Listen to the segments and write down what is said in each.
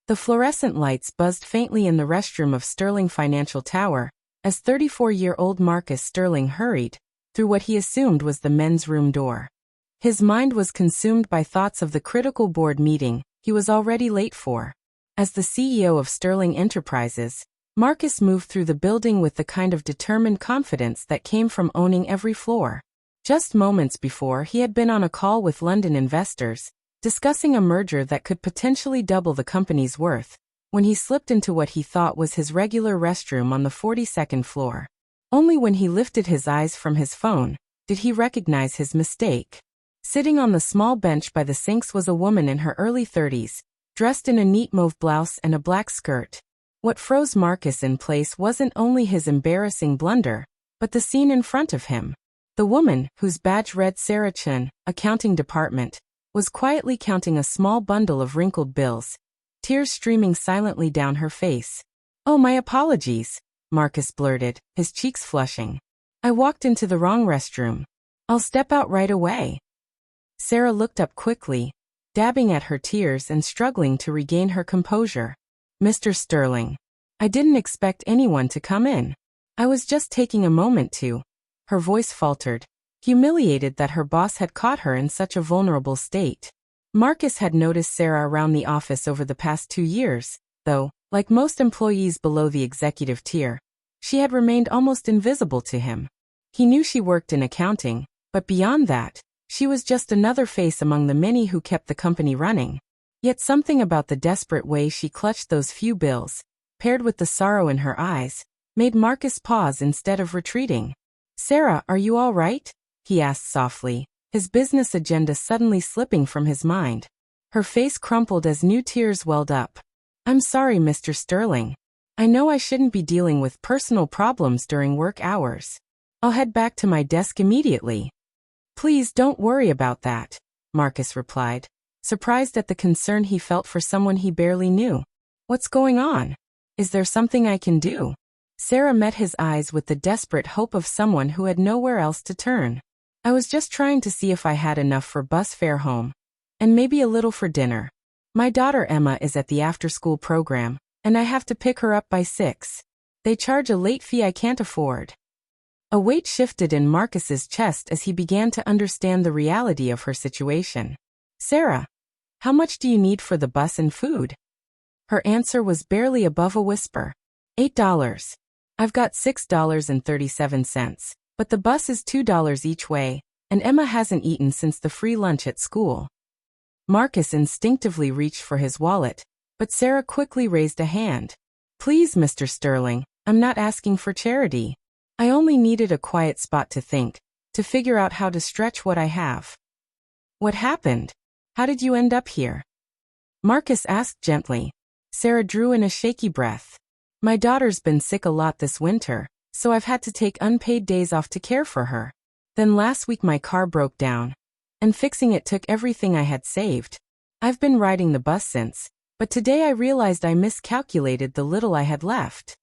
The fluorescent lights buzzed faintly in the restroom of Sterling Financial Tower, as 34-year-old Marcus Sterling hurried through what he assumed was the men's room door. His mind was consumed by thoughts of the critical board meeting he was already late for. As the CEO of Sterling Enterprises, Marcus moved through the building with the kind of determined confidence that came from owning every floor. Just moments before, he had been on a call with London investors, discussing a merger that could potentially double the company's worth, when he slipped into what he thought was his regular restroom on the 42nd floor. Only when he lifted his eyes from his phone did he recognize his mistake. Sitting on the small bench by the sinks was a woman in her early 30s, dressed in a neat mauve blouse and a black skirt. What froze Marcus in place wasn't only his embarrassing blunder, but the scene in front of him. The woman, whose badge read Sarah Chen, Accounting Department, was quietly counting a small bundle of wrinkled bills, tears streaming silently down her face. "Oh, my apologies," Marcus blurted, his cheeks flushing. "I walked into the wrong restroom. I'll step out right away." Sarah looked up quickly, dabbing at her tears and struggling to regain her composure. "Mr. Sterling, I didn't expect anyone to come in. I was just taking a moment to." Her voice faltered, humiliated that her boss had caught her in such a vulnerable state. Marcus had noticed Sarah around the office over the past 2 years, though, like most employees below the executive tier, she had remained almost invisible to him. He knew she worked in accounting, but beyond that, she was just another face among the many who kept the company running. Yet something about the desperate way she clutched those few bills, paired with the sorrow in her eyes, made Marcus pause instead of retreating. "Sarah, are you all right?" he asked softly, his business agenda suddenly slipping from his mind. Her face crumpled as new tears welled up. "I'm sorry, Mr. Sterling. I know I shouldn't be dealing with personal problems during work hours. I'll head back to my desk immediately." "Please don't worry about that," Marcus replied, surprised at the concern he felt for someone he barely knew. "What's going on? Is there something I can do?" Sarah met his eyes with the desperate hope of someone who had nowhere else to turn. "I was just trying to see if I had enough for bus fare home, and maybe a little for dinner. My daughter Emma is at the after-school program, and I have to pick her up by 6. They charge a late fee I can't afford." A weight shifted in Marcus's chest as he began to understand the reality of her situation. "Sarah, how much do you need for the bus and food?" Her answer was barely above a whisper. $8. I've got $6.37, but the bus is $2 each way, and Emma hasn't eaten since the free lunch at school." Marcus instinctively reached for his wallet, but Sarah quickly raised a hand. "Please, Mr. Sterling, I'm not asking for charity. I only needed a quiet spot to think, to figure out how to stretch what I have." "What happened? How did you end up here?" Marcus asked gently. Sarah drew in a shaky breath. "My daughter's been sick a lot this winter, so I've had to take unpaid days off to care for her. Then last week my car broke down, and fixing it took everything I had saved. I've been riding the bus since, but today I realized I miscalculated the little I had left."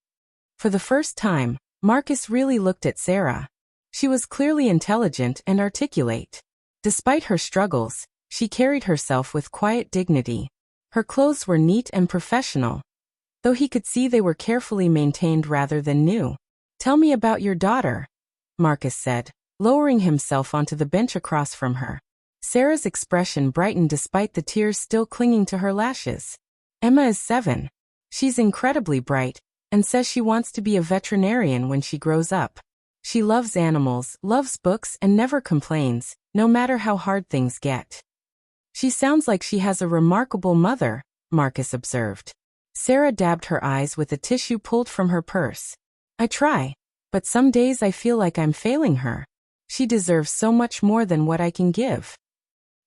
For the first time, Marcus really looked at Sarah. She was clearly intelligent and articulate. Despite her struggles, she carried herself with quiet dignity. Her clothes were neat and professional, though he could see they were carefully maintained rather than new. "Tell me about your daughter," Marcus said, lowering himself onto the bench across from her. Sarah's expression brightened despite the tears still clinging to her lashes. "Emma is 7. She's incredibly bright, and says she wants to be a veterinarian when she grows up. She loves animals, loves books, and never complains, no matter how hard things get." "She sounds like she has a remarkable mother," Marcus observed. Sarah dabbed her eyes with a tissue pulled from her purse. "I try, but some days I feel like I'm failing her. She deserves so much more than what I can give."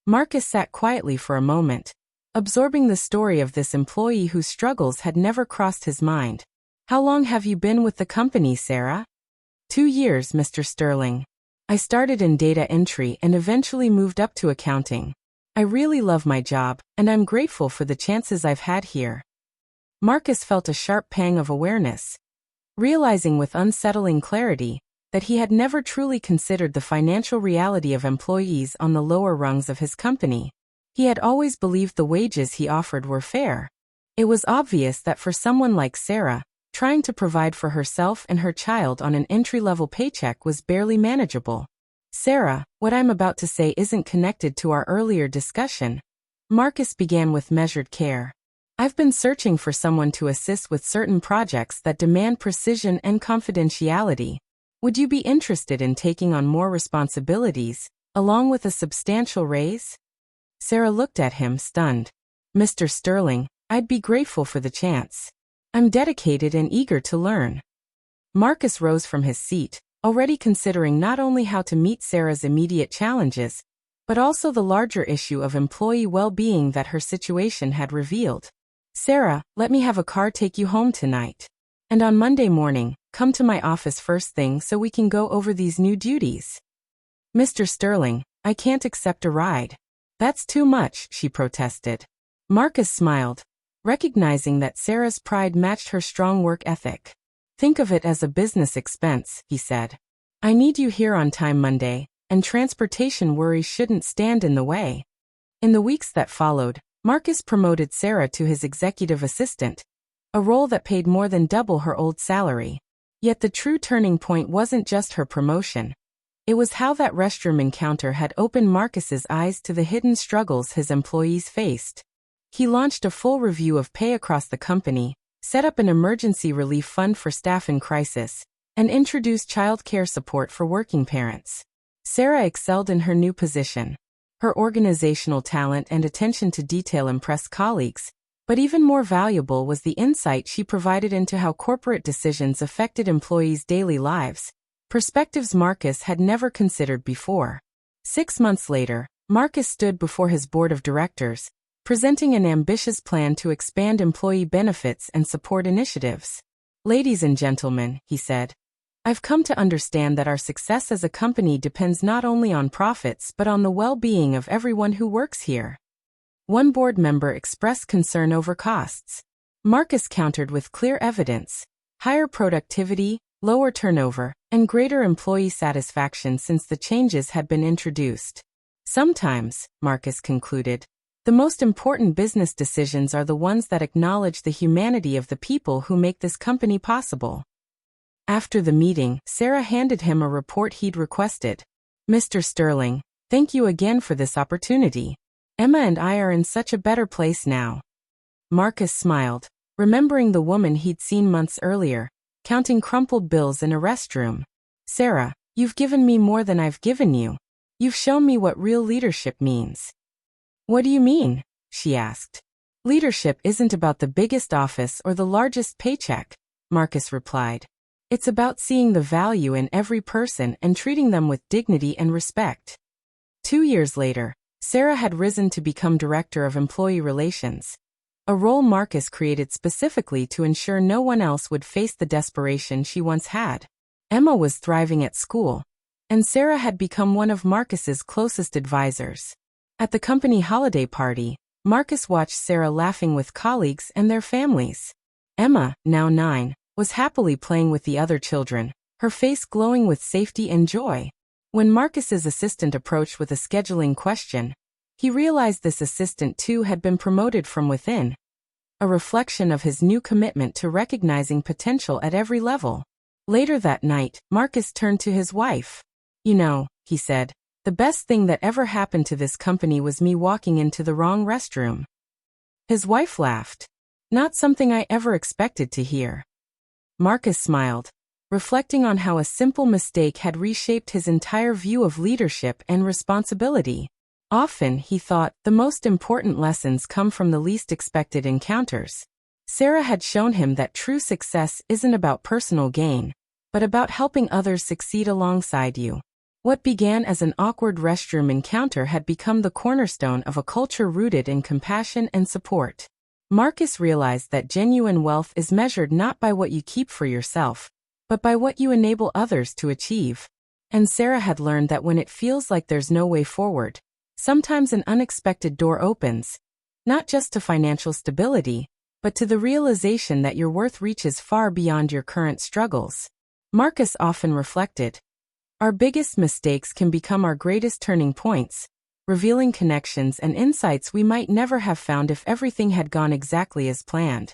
Marcus sat quietly for a moment, absorbing the story of this employee whose struggles had never crossed his mind. "How long have you been with the company, Sarah?" 2 years, Mr. Sterling. I started in data entry and eventually moved up to accounting. I really love my job, and I'm grateful for the chances I've had here." Marcus felt a sharp pang of awareness, realizing with unsettling clarity that he had never truly considered the financial reality of employees on the lower rungs of his company. He had always believed the wages he offered were fair. It was obvious that for someone like Sarah, trying to provide for herself and her child on an entry-level paycheck was barely manageable. Sarah, what I'm about to say isn't connected to our earlier discussion. Marcus began with measured care. I've been searching for someone to assist with certain projects that demand precision and confidentiality. Would you be interested in taking on more responsibilities, along with a substantial raise? Sarah looked at him, stunned. Mr. Sterling, I'd be grateful for the chance. I'm dedicated and eager to learn. Marcus rose from his seat, already considering not only how to meet Sarah's immediate challenges, but also the larger issue of employee well-being that her situation had revealed. Sarah, let me have a car take you home tonight. And on Monday morning, come to my office first thing so we can go over these new duties. Mr. Sterling, I can't accept a ride. That's too much, she protested. Marcus smiled, recognizing that Sarah's pride matched her strong work ethic. Think of it as a business expense, he said. I need you here on time Monday, and transportation worries shouldn't stand in the way. In the weeks that followed, Marcus promoted Sarah to his executive assistant, a role that paid more than double her old salary. Yet the true turning point wasn't just her promotion. It was how that restroom encounter had opened Marcus's eyes to the hidden struggles his employees faced. He launched a full review of pay across the company, set up an emergency relief fund for staff in crisis, and introduced childcare support for working parents. Sarah excelled in her new position. Her organizational talent and attention to detail impressed colleagues, but even more valuable was the insight she provided into how corporate decisions affected employees' daily lives, perspectives Marcus had never considered before. 6 months later, Marcus stood before his board of directors, presenting an ambitious plan to expand employee benefits and support initiatives. Ladies and gentlemen, he said, I've come to understand that our success as a company depends not only on profits but on the well-being of everyone who works here. One board member expressed concern over costs. Marcus countered with clear evidence: higher productivity, lower turnover, and greater employee satisfaction since the changes had been introduced. Sometimes, Marcus concluded, the most important business decisions are the ones that acknowledge the humanity of the people who make this company possible. After the meeting, Sarah handed him a report he'd requested. Mr. Sterling, thank you again for this opportunity. Emma and I are in such a better place now. Marcus smiled, remembering the woman he'd seen months earlier, counting crumpled bills in a restroom. Sarah, you've given me more than I've given you. You've shown me what real leadership means. What do you mean? She asked. Leadership isn't about the biggest office or the largest paycheck, Marcus replied. It's about seeing the value in every person and treating them with dignity and respect. 2 years later, Sarah had risen to become Director of Employee Relations, a role Marcus created specifically to ensure no one else would face the desperation she once had. Emma was thriving at school, and Sarah had become one of Marcus's closest advisors. At the company holiday party, Marcus watched Sarah laughing with colleagues and their families. Emma, now 9, was happily playing with the other children, her face glowing with safety and joy. When Marcus's assistant approached with a scheduling question, he realized this assistant too had been promoted from within, a reflection of his new commitment to recognizing potential at every level. Later that night, Marcus turned to his wife. You know, he said, the best thing that ever happened to this company was me walking into the wrong restroom. His wife laughed. Not something I ever expected to hear. Marcus smiled, reflecting on how a simple mistake had reshaped his entire view of leadership and responsibility. Often, he thought, the most important lessons come from the least expected encounters. Sarah had shown him that true success isn't about personal gain, but about helping others succeed alongside you. What began as an awkward restroom encounter had become the cornerstone of a culture rooted in compassion and support. Marcus realized that genuine wealth is measured not by what you keep for yourself, but by what you enable others to achieve. And Sarah had learned that when it feels like there's no way forward, sometimes an unexpected door opens, not just to financial stability, but to the realization that your worth reaches far beyond your current struggles. Marcus often reflected, our biggest mistakes can become our greatest turning points, revealing connections and insights we might never have found if everything had gone exactly as planned.